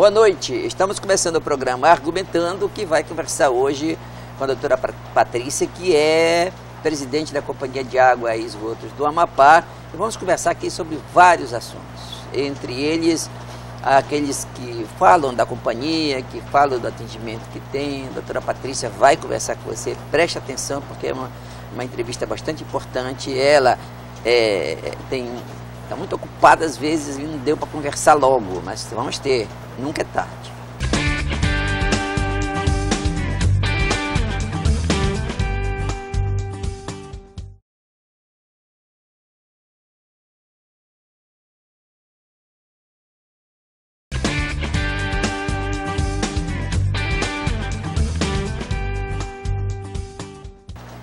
Boa noite, estamos começando o programa Argumentando, que vai conversar hoje com a doutora Patrícia, que é presidente da Companhia de Água e Esgotos do Amapá, e vamos conversar aqui sobre vários assuntos, entre eles aqueles que falam da companhia, que falam do atendimento que tem. A doutora Patrícia vai conversar com você, preste atenção, porque é uma entrevista bastante importante. Ela está muito ocupada às vezes e não deu para conversar logo, mas vamos ter, nunca é tarde.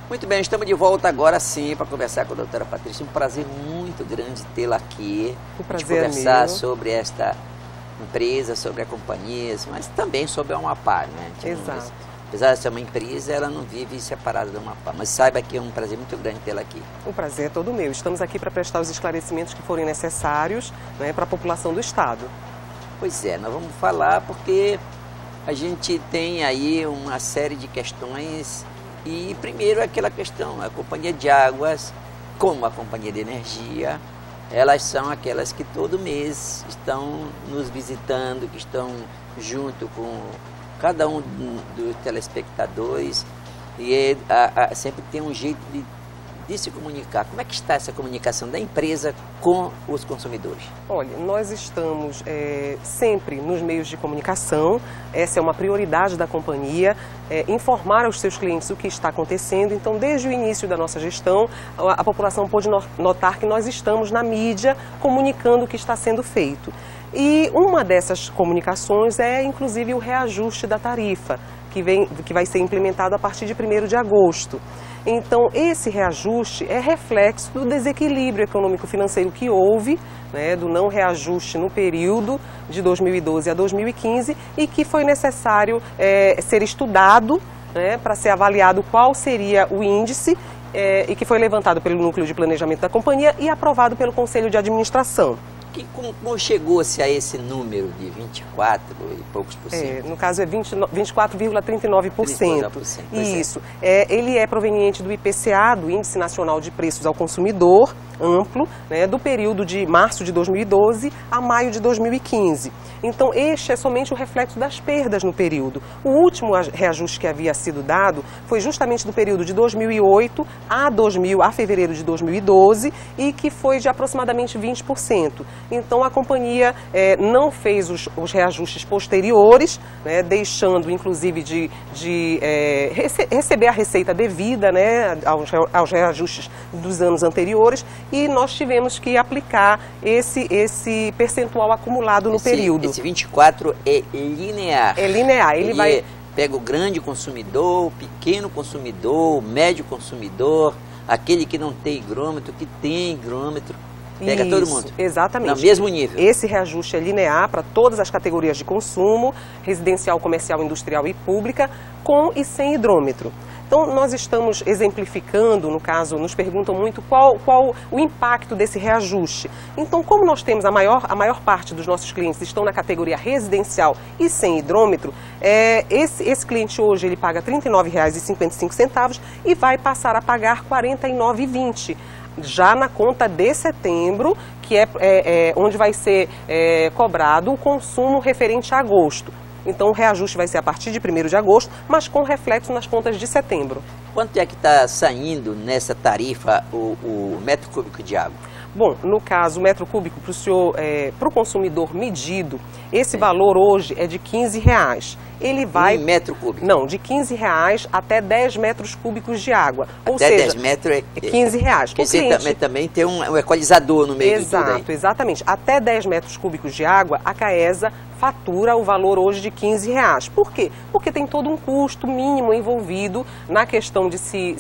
Muito bem, estamos de volta agora sim para conversar com a doutora Patrícia. Um prazer muito grande tê-la aqui. O prazer conversar é meu. Sobre esta empresa, sobre a companhia, mas também sobre a Amapá, né? Exato. Apesar de ser uma empresa, ela não vive separada do Amapá. Mas saiba que é um prazer muito grande tê-la aqui. O prazer é todo meu. Estamos aqui para prestar os esclarecimentos que forem necessários, né, para a população do Estado. Pois é, nós vamos falar porque a gente tem aí uma série de questões. E primeiro aquela questão, a companhia de águas, como a companhia de energia, elas são aquelas que todo mês estão nos visitando, que estão junto com cada um dos telespectadores e sempre tem um jeito de se comunicar. Como é que está essa comunicação da empresa com os consumidores? Olha, nós estamos sempre nos meios de comunicação, essa é uma prioridade da companhia, informar aos seus clientes o que está acontecendo. Então, desde o início da nossa gestão, a população pôde notar que nós estamos na mídia comunicando o que está sendo feito. E uma dessas comunicações é, inclusive, o reajuste da tarifa, que vai ser implementado a partir de 1º de agosto. Então, esse reajuste é reflexo do desequilíbrio econômico-financeiro que houve, né, do não reajuste no período de 2012 a 2015 e que foi necessário ser estudado, né, para ser avaliado qual seria o índice e que foi levantado pelo Núcleo de Planejamento da companhia e aprovado pelo Conselho de Administração. Como chegou-se a esse número de 24 e poucos por cento? No caso é 24,39%. Isso. Ele é proveniente do IPCA, do Índice Nacional de Preços ao Consumidor, amplo, né, do período de março de 2012 a maio de 2015. Então, este é somente o reflexo das perdas no período. O último reajuste que havia sido dado foi justamente do período de 2008 a fevereiro de 2012 e que foi de aproximadamente 20%. Então, a companhia não fez os reajustes posteriores, né, deixando, inclusive, de receber a receita devida, né, aos reajustes dos anos anteriores, e nós tivemos que aplicar esse percentual acumulado no período. Esse 24 é linear. É linear. Ele pega o grande consumidor, o pequeno consumidor, o médio consumidor, aquele que não tem higrômetro, que tem higrômetro. Pega todo mundo. Exatamente. No mesmo nível. Esse reajuste é linear para todas as categorias de consumo, residencial, comercial, industrial e pública, com e sem hidrômetro. Então, nós estamos exemplificando, no caso, nos perguntam muito qual o impacto desse reajuste. Então, como nós temos a maior parte dos nossos clientes estão na categoria residencial e sem hidrômetro, esse cliente hoje ele paga R$ 39,55 e vai passar a pagar R$ 49,20. Já na conta de setembro, que onde vai ser cobrado o consumo referente a agosto. Então, o reajuste vai ser a partir de 1º de agosto, mas com reflexo nas contas de setembro. Quanto é que está saindo nessa tarifa o metro cúbico de água? Bom, no caso, o metro cúbico para o consumidor medido, esse valor hoje é de R$ 15. Ele vai... Um metro cúbico? Não, de R$ 15 até 10 metros cúbicos de água. Ou seja, 10 metros é R$ 15. Também tem um equalizador no meio de tudo aí. Exato, exatamente. Até 10 metros cúbicos de água, a CAESA fatura o valor hoje de R$ 15. Por quê? Porque tem todo um custo mínimo envolvido na questão de se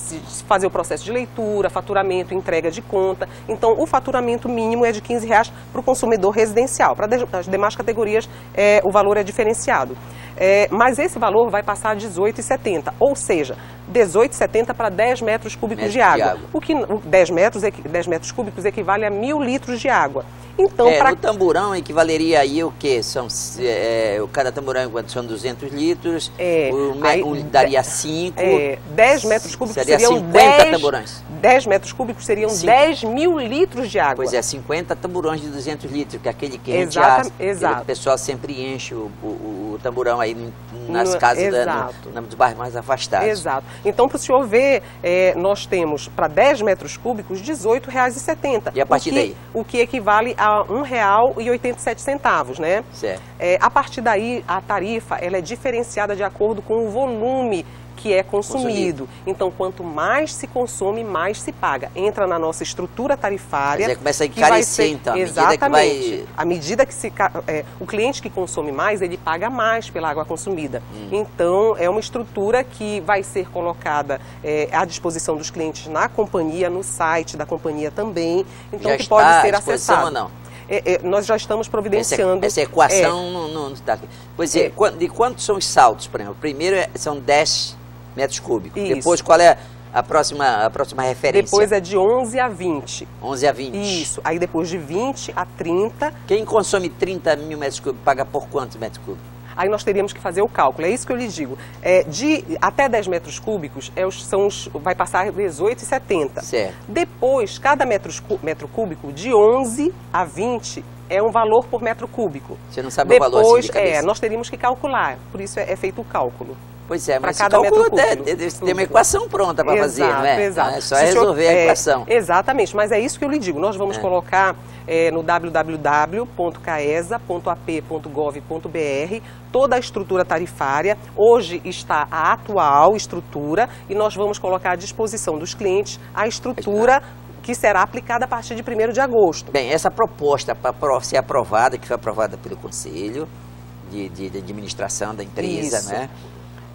fazer o processo de leitura, faturamento, entrega de conta. Então, o faturamento mínimo é de R$ 15 para o consumidor residencial. Para as demais categorias, o valor é diferenciado. mas esse valor vai passar a R$ 18,70, ou seja, R$ 18,70 para 10 metros cúbicos de água. O que 10 metros cúbicos equivale a 1.000 litros de água. Então, no tamburão equivaleria aí o quê? Cada tamburão são 200 litros, daria 5. 10 metros cúbicos seriam 50 tamburões. 10 metros cúbicos seriam 10.000 litros de água. Pois é, 50 tamburões de 200 litros, que é aquele que Exato. O pessoal sempre enche o tamburão aí nas casas dos bairros mais afastados. Exato. Então, para o senhor ver, nós temos para 10 metros cúbicos R$ 18,70. E a partir daí? O que equivale a R$ 1,87, né? Certo. A partir daí, a tarifa ela é diferenciada de acordo com o volume que é consumido. Então, quanto mais se consome, mais se paga. Entra na nossa estrutura tarifária. Mas começa a encarecer, então. Exatamente. À medida que o cliente que consome mais, ele paga mais pela água consumida. Então, é uma estrutura que vai ser colocada à disposição dos clientes na companhia, no site da companhia também. Então, que pode ser acessado. Ou não? Nós já estamos providenciando. Essa equação não está. Pois é, de quantos são os saltos, por exemplo? O primeiro são 10 metros cúbicos. Isso. Depois, qual é a próxima referência? Depois é de 11 a 20. 11 a 20. Isso. Aí depois de 20 a 30. Quem consome 30 mil metros cúbicos paga por quantos metros cúbicos? Aí nós teríamos que fazer o cálculo, é isso que eu lhe digo. Até 10 metros cúbicos vai passar 18,70. Certo. Depois, cada metro cúbico, de 11 a 20, é um valor por metro cúbico. Você não sabe o valor assim de cabeça? Nós teríamos que calcular, por isso é feito o cálculo. Pois é, mas cada cálculo tem uma equação pronta para fazer, não é? Exato. É só resolver a equação. Exatamente, mas é isso que eu lhe digo. Nós vamos colocar no www.caesa.ap.gov.br toda a estrutura tarifária. Hoje está a atual estrutura e nós vamos colocar à disposição dos clientes a estrutura que será aplicada a partir de 1º de agosto. Bem, essa proposta para ser aprovada, que foi aprovada pelo Conselho de Administração da empresa, Isso. né?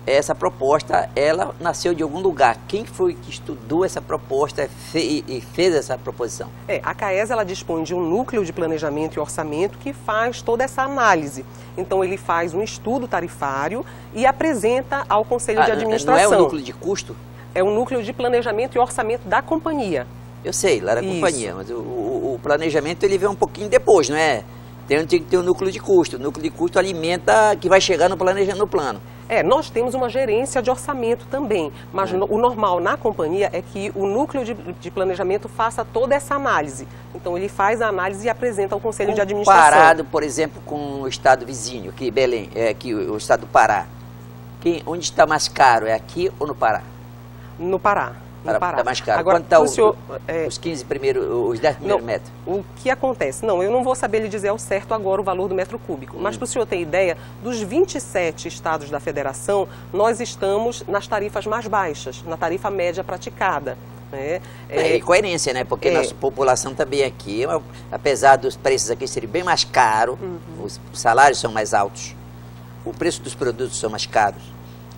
Essa proposta, ela nasceu de algum lugar. Quem foi que estudou essa proposta e fez essa proposição? A Caesa, ela dispõe de um núcleo de planejamento e orçamento que faz toda essa análise. Então, ele faz um estudo tarifário e apresenta ao Conselho de Administração. Não é um núcleo de custo? É um núcleo de planejamento e orçamento da companhia. Eu sei, lá da companhia, mas o planejamento ele vem um pouquinho depois, não é? Tem que ter um núcleo de custo. O núcleo de custo alimenta que vai chegar no plano. Nós temos uma gerência de orçamento também, mas o normal na companhia é que o núcleo de planejamento faça toda essa análise. Então, ele faz a análise e apresenta ao Conselho de Administração. Comparado, por exemplo, com o estado vizinho, aqui Belém, aqui o estado do Pará. Onde está mais caro, é aqui ou no Pará? No Pará. Está mais caro. Agora, quanto está os 10 primeiros metros? O que acontece? Não, eu não vou saber lhe dizer ao certo agora o valor do metro cúbico, mas para o senhor ter ideia, dos 27 estados da federação, nós estamos nas tarifas mais baixas, na tarifa média praticada. E coerência, né? Porque nossa população também aqui, apesar dos preços aqui serem bem mais caros, os salários são mais altos, o preço dos produtos são mais caros.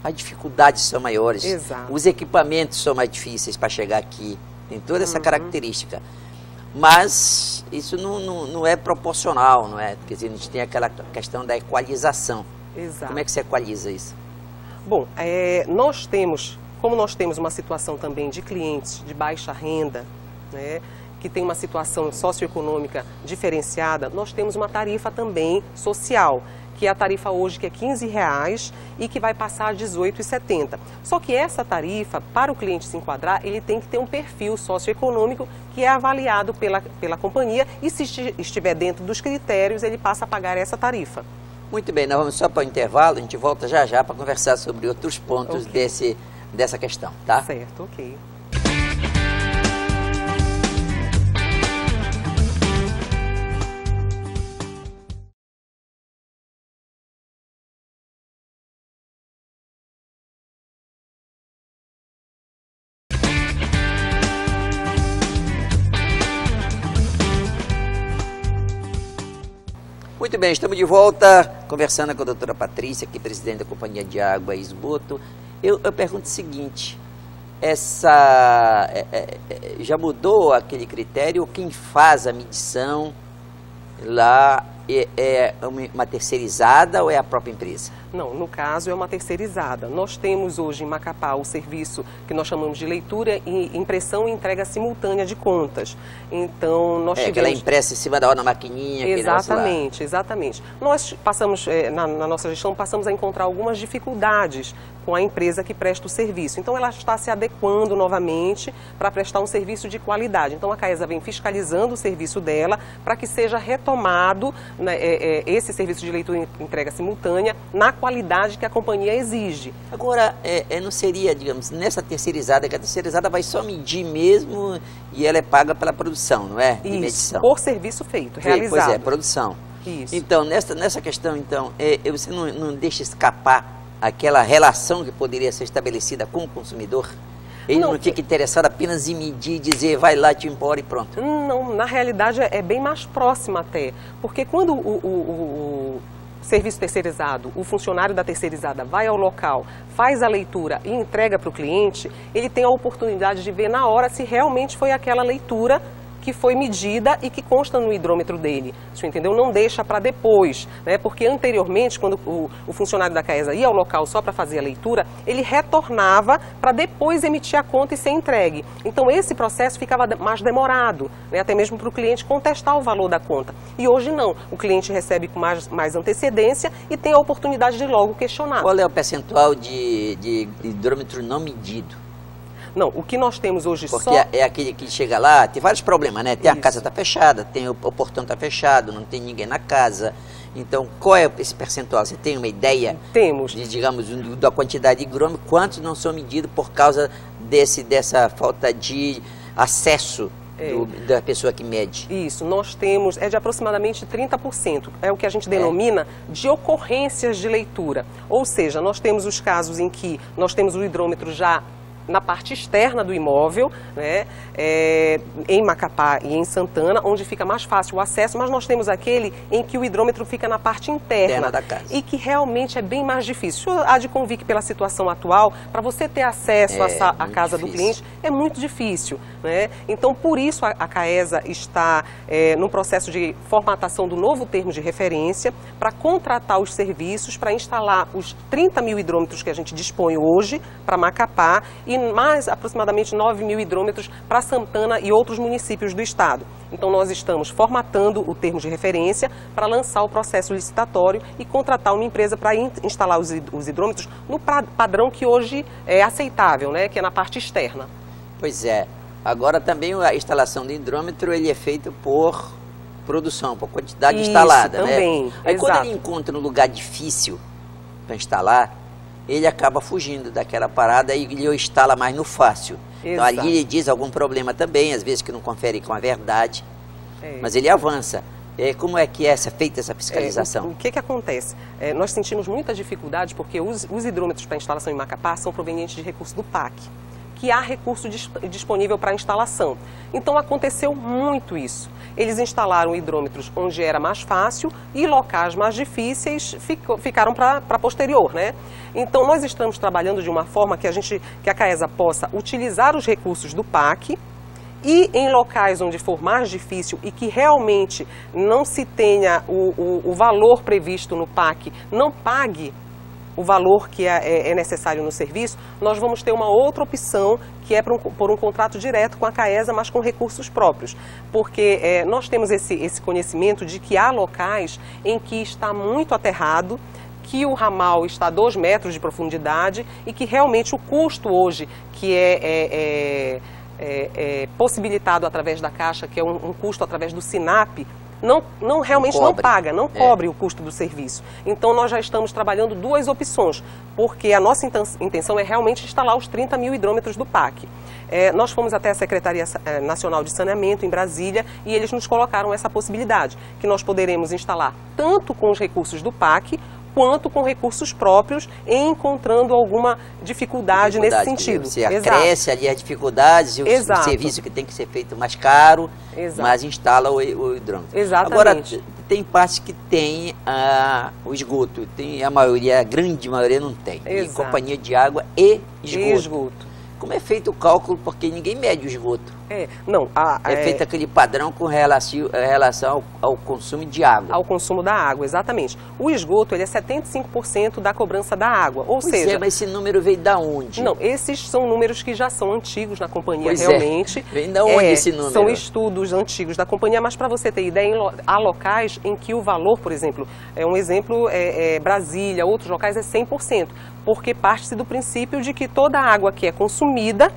As dificuldades são maiores, os equipamentos são mais difíceis para chegar aqui, tem toda essa característica. Mas isso não é proporcional, não é? Porque a gente tem aquela questão da equalização. Exato. Como é que se equaliza isso? Bom, como nós temos uma situação também de clientes de baixa renda, né, que tem uma situação socioeconômica diferenciada, nós temos uma tarifa também social, que é a tarifa hoje que é R$15 e que vai passar a R$18,70. Só que essa tarifa, para o cliente se enquadrar, ele tem que ter um perfil socioeconômico que é avaliado pela companhia e se estiver dentro dos critérios, ele passa a pagar essa tarifa. Muito bem, nós vamos só para o intervalo, a gente volta já para conversar sobre outros pontos dessa questão, tá? Certo, ok. Muito bem, estamos de volta conversando com a doutora Patrícia, aqui presidente da Companhia de Água e Esgoto. Eu pergunto o seguinte, já mudou aquele critério? Quem faz a medição lá é uma terceirizada ou é a própria empresa? Não, no caso é uma terceirizada. Nós temos hoje em Macapá o serviço que nós chamamos de leitura, e impressão e entrega simultânea de contas. Então, nós tivemos... que ela impressa em cima da hora na maquininha. Exatamente, exatamente. Nós passamos, na nossa gestão, passamos a encontrar algumas dificuldades com a empresa que presta o serviço. Então, ela está se adequando novamente para prestar um serviço de qualidade. Então, a CAESA vem fiscalizando o serviço dela para que seja retomado, né, esse serviço de leitura e entrega simultânea na qualidade que a companhia exige. Agora, não seria, digamos, nessa terceirizada, que a terceirizada vai só medir mesmo e ela é paga pela produção, não é? De Isso, medição. por serviço feito, realizado. Pois é, produção. Isso. Então, nessa questão, então, você não deixa escapar aquela relação que poderia ser estabelecida com o consumidor? Ele não fica interessado apenas em medir e dizer, vai lá, te embora e pronto. Não, na realidade é bem mais próxima até, porque quando o serviço terceirizado, o funcionário da terceirizada vai ao local, faz a leitura e entrega para o cliente, ele tem a oportunidade de ver na hora se realmente foi aquela leitura que foi medida e que consta no hidrômetro dele, você entendeu? Não deixa para depois, né? Porque anteriormente, quando o funcionário da CAESA ia ao local só para fazer a leitura, ele retornava para depois emitir a conta e ser entregue. Então esse processo ficava mais demorado, né? Até mesmo para o cliente contestar o valor da conta. E hoje não, o cliente recebe com mais antecedência e tem a oportunidade de logo questionar. Qual é o percentual de hidrômetro não medido? Não, o que nós temos hoje porque só... Porque é aquele que chega lá, tem vários problemas, né? Tem a casa está fechada, tem o portão está fechado, não tem ninguém na casa. Então, qual é esse percentual? Você tem uma ideia? Temos. Digamos, da quantidade de hidrômetro, quantos não são medidos por causa dessa falta de acesso da pessoa que mede? Isso, nós temos, de aproximadamente 30%, é o que a gente denomina de ocorrências de leitura. Ou seja, nós temos os casos em que nós temos o hidrômetro já na parte externa do imóvel, né, em Macapá e em Santana, onde fica mais fácil o acesso, mas nós temos aquele em que o hidrômetro fica na parte interna da casa. E que realmente é bem mais difícil. Há de convir que pela situação atual, para você ter acesso à casa do cliente, é muito difícil, né? Então, por isso a CAESA está no processo de formatação do novo termo de referência para contratar os serviços, para instalar os 30 mil hidrômetros que a gente dispõe hoje para Macapá e mais aproximadamente 9 mil hidrômetros para Santana e outros municípios do estado. Então nós estamos formatando o termo de referência para lançar o processo licitatório e contratar uma empresa para instalar os hidrômetros no padrão que hoje é aceitável, né, que é na parte externa. Pois é. Agora também a instalação do hidrômetro ele é feito por produção, por quantidade instalada, também, né? Aí exato. quando ele encontra um lugar difícil para instalar, ele acaba fugindo daquela parada e ele o instala mais no fácil. Então ali ele diz algum problema também, às vezes que não confere com a verdade, mas ele avança. Como é que é feita essa fiscalização? O que acontece? Nós sentimos muita dificuldade porque os hidrômetros para instalação em Macapá são provenientes de recurso do PAC, que há recurso disponível para instalação. Então aconteceu muito isso. Eles instalaram hidrômetros onde era mais fácil e locais mais difíceis ficaram para posterior, né? Então nós estamos trabalhando de uma forma que a CAESA possa utilizar os recursos do PAC e em locais onde for mais difícil e que realmente não se tenha o valor previsto no PAC, não pague o valor que é necessário no serviço, nós vamos ter uma outra opção que é por um contrato direto com a CAESA, mas com recursos próprios. Porque nós temos esse conhecimento de que há locais em que está muito aterrado, que o ramal está a 2 metros de profundidade e que realmente o custo hoje que é possibilitado através da Caixa, que é um custo através do SINAP, realmente não paga, não cobre o custo do serviço. Então nós já estamos trabalhando 2 opções, porque a nossa intenção é realmente instalar os 30 mil hidrômetros do PAC. Nós fomos até a Secretaria Nacional de Saneamento em Brasília e eles nos colocaram essa possibilidade, que nós poderemos instalar tanto com os recursos do PAC, quanto com recursos próprios, encontrando alguma dificuldade nesse sentido. Você acresce ali as dificuldades e o serviço que tem que ser feito mais caro, mas instala o hidrômetro. Exatamente. Agora, tem partes que tem o esgoto, a grande maioria não tem. E companhia de água e esgoto. Como é feito o cálculo, porque ninguém mede o esgoto? É feito aquele padrão com relação ao consumo de água. Ao consumo da água, exatamente. O esgoto, ele é 75% da cobrança da água, ou seja... mas esse número veio da onde? Não, esses são números que já são antigos na companhia, pois realmente. Vem da onde esse número? São estudos antigos da companhia, mas para você ter ideia, há locais em que o valor, por exemplo, Brasília, outros locais é 100%, porque parte-se do princípio de que toda a água que é consumida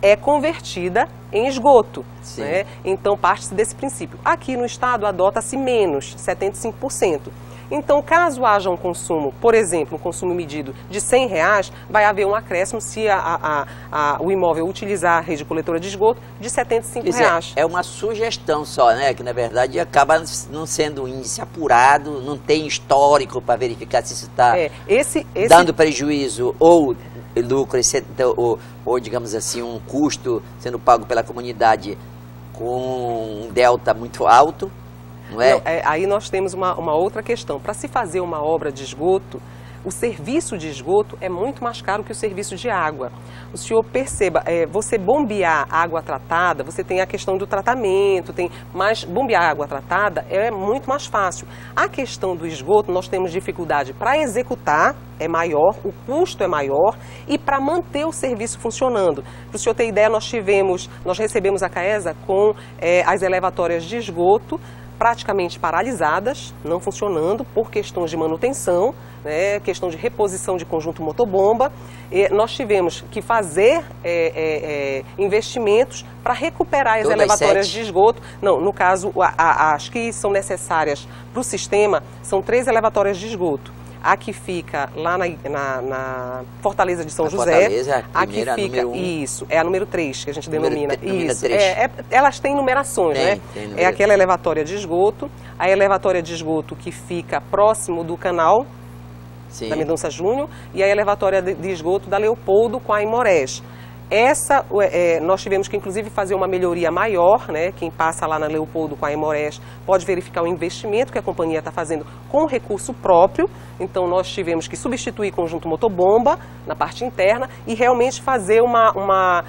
é convertida em esgoto, né? Então parte-se desse princípio. Aqui no estado adota-se menos, 75%. Então, caso haja um consumo, por exemplo, um consumo medido de R$100, vai haver um acréscimo se o imóvel utilizar a rede coletora de esgoto de R$75. É uma sugestão só, né? Que na verdade acaba não sendo um índice apurado, não tem histórico para verificar se isso está dando prejuízo ou lucro, ou digamos assim, um custo sendo pago pela comunidade com um delta muito alto. Não é? Aí nós temos uma outra questão. Para se fazer uma obra de esgoto, o serviço de esgoto é muito mais caro que o serviço de água. O senhor perceba, você bombear água tratada, você tem a questão do tratamento, mas bombear água tratada é muito mais fácil. A questão do esgoto, nós temos dificuldade para executar, é maior, o custo é maior, e para manter o serviço funcionando. Para o senhor ter ideia, nós recebemos a CAESA com as elevatórias de esgoto praticamente paralisadas, não funcionando por questões de manutenção, né, questão de reposição de conjunto motobomba. Nós tivemos que fazer investimentos para recuperar as elevatórias de esgoto. Não, no caso, as que são necessárias para o sistema são 3 elevatórias de esgoto. A que fica lá na Fortaleza de São José. Fortaleza, a primeira, que fica, número 1. Isso, é a número 3 que a gente denomina. Isso. 3. Elas têm numerações, né? Tem aquela elevatória de esgoto, a elevatória de esgoto que fica próximo do canal da Mendonça Júnior e a elevatória de esgoto da Leopoldo com a Aimorés. Essa, nós tivemos que inclusive fazer uma melhoria maior, né? Quem passa lá na Leopoldo com a Aimorés pode verificar o investimento que a companhia está fazendo com recurso próprio. Então nós tivemos que substituir conjunto motobomba na parte interna e realmente fazer uma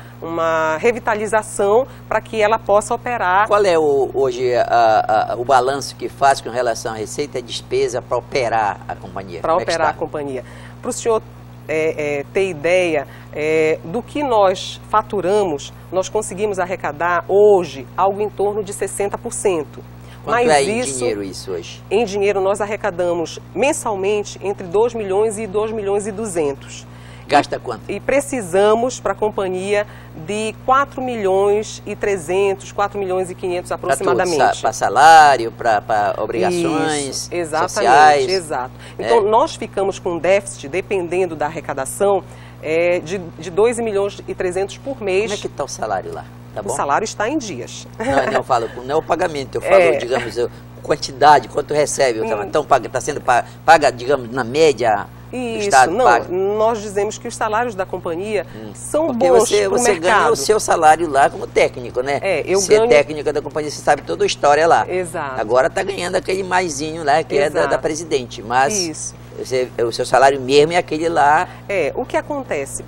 revitalização para que ela possa operar. Qual é hoje o balanço que faz com relação à receita e despesa para operar a companhia? Para operar a companhia. Para o senhor ter ideia do que nós faturamos, nós conseguimos arrecadar hoje algo em torno de 60%. Quanto é em dinheiro isso hoje? Em dinheiro nós arrecadamos mensalmente entre 2 milhões e 2 milhões e 200. Gasta quanto? E precisamos para a companhia de 4 milhões e 300, 4 milhões e 500 aproximadamente. Para salário, para obrigações sociais. Exato. Então nós ficamos com um déficit, dependendo da arrecadação, de 2 milhões e 300 por mês. Como é que está o salário lá? Tá bom? O salário está em dias. Não, eu falo, não é o pagamento, eu falo, digamos, quantidade, quanto recebe. Então está sendo paga, digamos, na média. Isso, nós dizemos que os salários da companhia são bons para o mercado. Você ganha o seu salário lá como técnico, né? Ser técnica da companhia, você sabe toda a história lá. Exato. Agora está ganhando aquele maisinho lá, que é da presidente, mas o seu salário mesmo é aquele lá. O que acontece?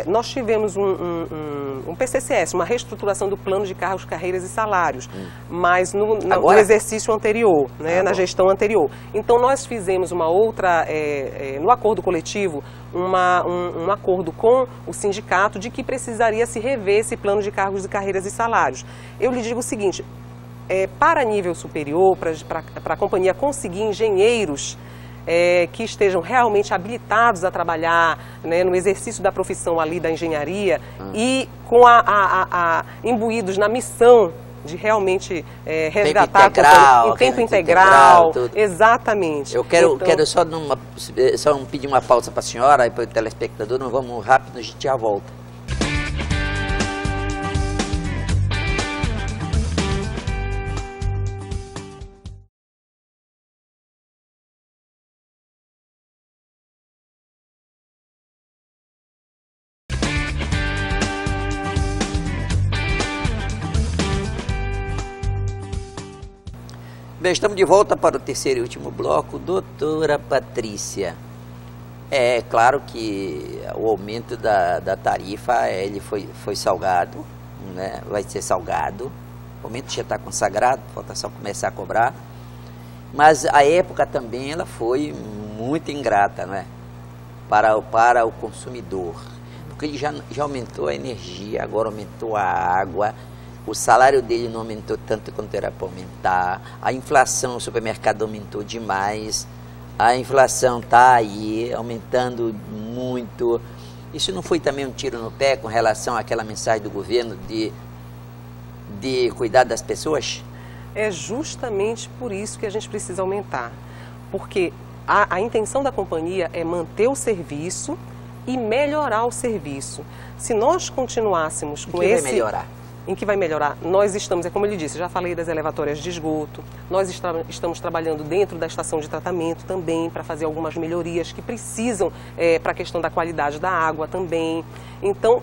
Nós tivemos um PCCS, uma reestruturação do plano de cargos, carreiras e salários, mas no exercício anterior, né, na gestão anterior. Então nós fizemos uma outra, no acordo coletivo, um acordo com o sindicato de que precisaria se rever esse plano de cargos, carreiras e salários. Eu lhe digo o seguinte, para nível superior, para a companhia conseguir engenheiros que estejam realmente habilitados a trabalhar, né, no exercício da profissão ali da engenharia e com imbuídos na missão de realmente resgatar tempo integral, em tempo integral, exatamente. Eu quero só pedir uma pausa para a senhora e para o telespectador, nós vamos rápido, a gente já volta. Bem, estamos de volta para o terceiro e último bloco. Doutora Patrícia, é claro que o aumento da tarifa ele foi salgado, né, vai ser salgado. O momento já está consagrado, falta só começar a cobrar. Mas a época também ela foi muito ingrata, não é? Para o consumidor. Porque ele já aumentou a energia, agora aumentou a água, o salário dele não aumentou tanto quanto era para aumentar, a inflação no supermercado aumentou demais, a inflação está aí aumentando muito. Isso não foi também um tiro no pé com relação àquela mensagem do governo de cuidar das pessoas? É justamente por isso que a gente precisa aumentar, porque a intenção da companhia é manter o serviço e melhorar o serviço. Se nós continuássemos com esse... vai melhorar? Em que vai melhorar? Nós estamos, é como ele disse, já falei das elevatórias de esgoto, nós estamos trabalhando dentro da estação de tratamento também para fazer algumas melhorias que precisam para a questão da qualidade da água também. Então,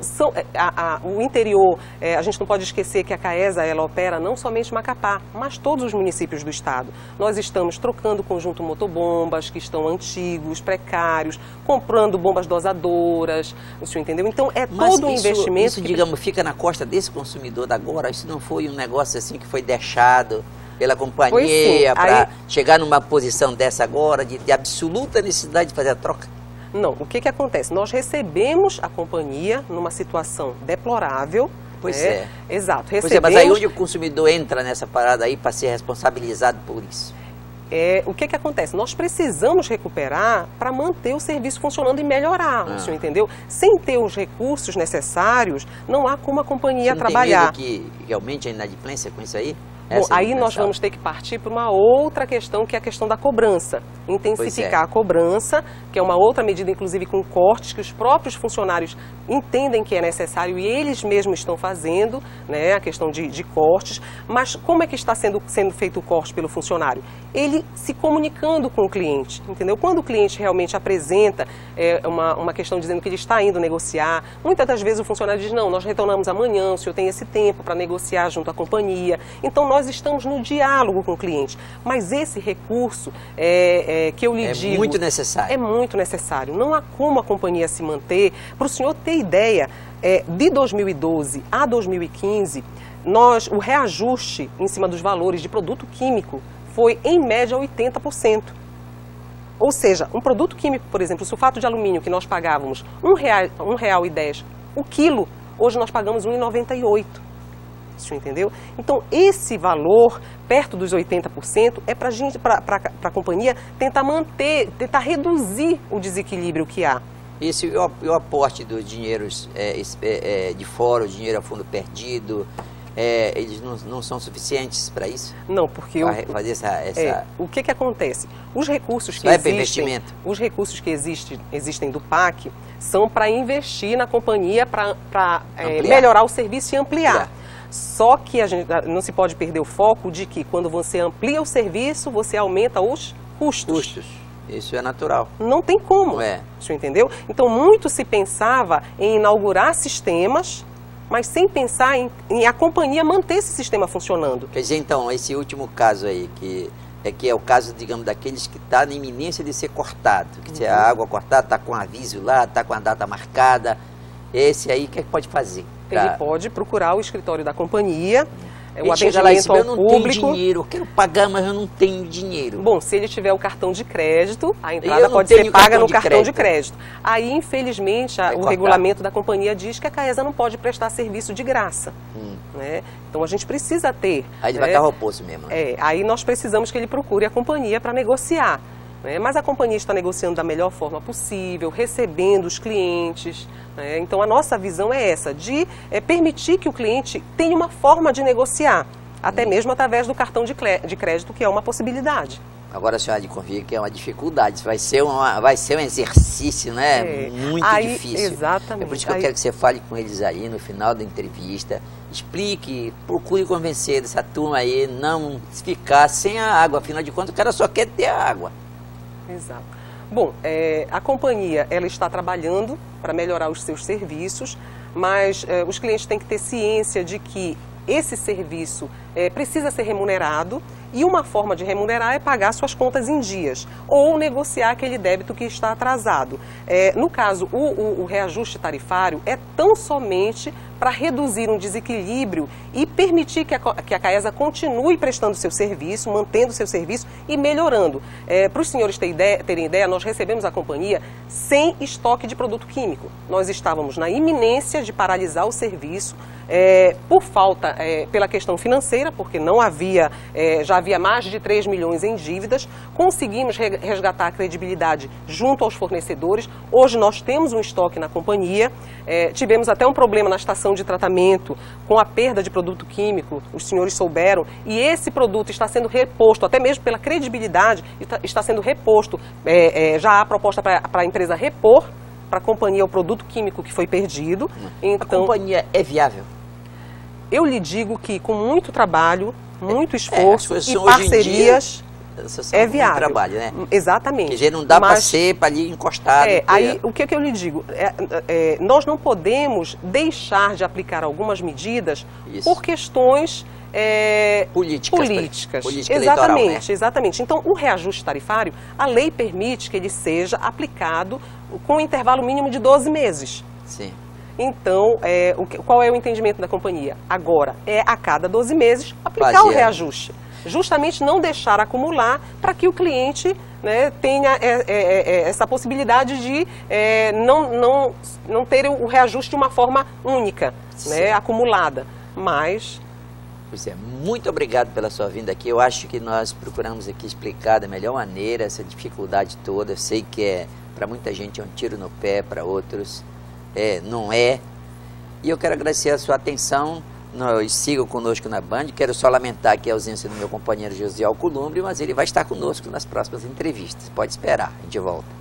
o interior, a gente não pode esquecer que a CAESA ela opera não somente Macapá, mas todos os municípios do estado. Nós estamos trocando o conjunto motobombas que estão antigos, precários, comprando bombas dosadoras, o senhor entendeu? Então, todo um investimento... Isso, digamos, fica na costa desse consumidor da agora? Isso não foi um negócio assim que foi deixado pela companhia para chegar numa posição dessa agora, de absoluta necessidade de fazer a troca? Não, o que acontece? Nós recebemos a companhia numa situação deplorável. Pois é. Exato. Recebemos... Mas aí onde o consumidor entra nessa parada aí para ser responsabilizado por isso? O que acontece? Nós precisamos recuperar para manter o serviço funcionando e melhorar, o senhor entendeu? Sem ter os recursos necessários, não há como a companhia trabalhar. Tem medo que realmente a inadimplência com isso aí? Bom, aí nós vamos ter que partir para uma outra questão, que é a questão da cobrança. Intensificar a cobrança, que é uma outra medida, inclusive com cortes, que os próprios funcionários entendem que é necessário e eles mesmos estão fazendo, né, a questão de cortes. Mas como é que está sendo feito o corte pelo funcionário? Ele se comunicando com o cliente, entendeu? Quando o cliente realmente apresenta uma questão dizendo que ele está indo negociar, muitas das vezes o funcionário diz, não, nós retornamos amanhã, o senhor tem esse tempo para negociar junto à companhia. Então, nós estamos no diálogo com o cliente, mas esse recurso que eu lhe digo... É muito necessário. É muito necessário. Não há como a companhia se manter. Para o senhor ter ideia, de 2012 a 2015, o reajuste em cima dos valores de produto químico foi, em média, 80%. Ou seja, um produto químico, por exemplo, o sulfato de alumínio, que nós pagávamos R$1,10 o quilo, hoje nós pagamos R$1,98. O senhor entendeu? Então, esse valor, perto dos 80%, é para a companhia tentar tentar reduzir o desequilíbrio que há. E o aporte dos dinheiros de fora, o dinheiro a fundo perdido, eles não são suficientes para isso? Não, porque... fazer essa... o que acontece? Os recursos que existem do PAC são para investir na companhia, para melhorar o serviço e ampliar. Só que a gente não se pode perder o foco de que quando você amplia o serviço, você aumenta os custos. Isso é natural. Não tem como, o senhor entendeu? Então, muito se pensava em inaugurar sistemas, mas sem pensar em a companhia manter esse sistema funcionando. Quer dizer, então, esse último caso aí, que é o caso, digamos, daqueles que está na iminência de ser cortado, que a água cortada está com aviso lá, está com a data marcada, esse aí, o que é que pode fazer? Ele pode procurar o escritório da companhia, o atendimento ao público. Eu não tenho dinheiro, eu quero pagar, mas eu não tenho dinheiro. Bom, se ele tiver o cartão de crédito, a entrada pode ser paga no cartão de crédito. Aí, infelizmente, o regulamento da companhia diz que a CAESA não pode prestar serviço de graça. Né? Então, a gente precisa ter... Aí ele vai carro ao poço mesmo. Né? Aí nós precisamos que ele procure a companhia para negociar. Mas a companhia está negociando da melhor forma possível, recebendo os clientes. Então, a nossa visão é essa, de permitir que o cliente tenha uma forma de negociar, até mesmo através do cartão de crédito, que é uma possibilidade. Agora a senhora de convir que é uma dificuldade, vai ser um exercício, né? Muito difícil. Exatamente. É por isso que eu quero que você fale com eles aí no final da entrevista, explique, procure convencer essa turma aí, não ficar sem a água, afinal de contas o cara só quer ter a água. Exato. Bom, a companhia ela está trabalhando para melhorar os seus serviços, mas os clientes têm que ter ciência de que esse serviço precisa ser remunerado e uma forma de remunerar é pagar suas contas em dias ou negociar aquele débito que está atrasado. No caso, o reajuste tarifário é tão somente para reduzir um desequilíbrio e permitir que a CAESA continue prestando seu serviço, mantendo seu serviço e melhorando. Para os senhores terem ideia, nós recebemos a companhia sem estoque de produto químico. Nós estávamos na iminência de paralisar o serviço por falta, pela questão financeira, porque não havia, já havia mais de 3 milhões em dívidas. Conseguimos resgatar a credibilidade junto aos fornecedores. Hoje nós temos um estoque na companhia. Tivemos até um problema na estação de tratamento com a perda de produto químico, os senhores souberam, e esse produto está sendo reposto, até mesmo pela credibilidade, está sendo reposto. Já há proposta para a empresa repor para a companhia o produto químico que foi perdido. Então, a companhia é viável? Eu lhe digo que com muito trabalho, muito esforço e parcerias, é viável. Trabalho, né? Exatamente. Quer dizer, não dá para ser para ali encostado. Aí, o que eu lhe digo? Nós não podemos deixar de aplicar algumas medidas por questões políticas. Eleitoral, né? Exatamente. Então, o reajuste tarifário, a lei permite que ele seja aplicado com um intervalo mínimo de 12 meses. Sim. Então, qual é o entendimento da companhia? Agora, a cada 12 meses aplicar o reajuste. Justamente não deixar acumular para que o cliente, né, tenha essa possibilidade de não ter o reajuste de uma forma única, né, acumulada. Mas... Pois é, muito obrigado pela sua vinda aqui. Eu acho que nós procuramos aqui explicar da melhor maneira essa dificuldade toda. Eu sei que para muita gente é um tiro no pé, para outros não é. E eu quero agradecer a sua atenção. Sigam conosco na Band. Quero só lamentar aqui a ausência do meu companheiro José Alcolumbre, mas ele vai estar conosco nas próximas entrevistas. Pode esperar, a gente volta.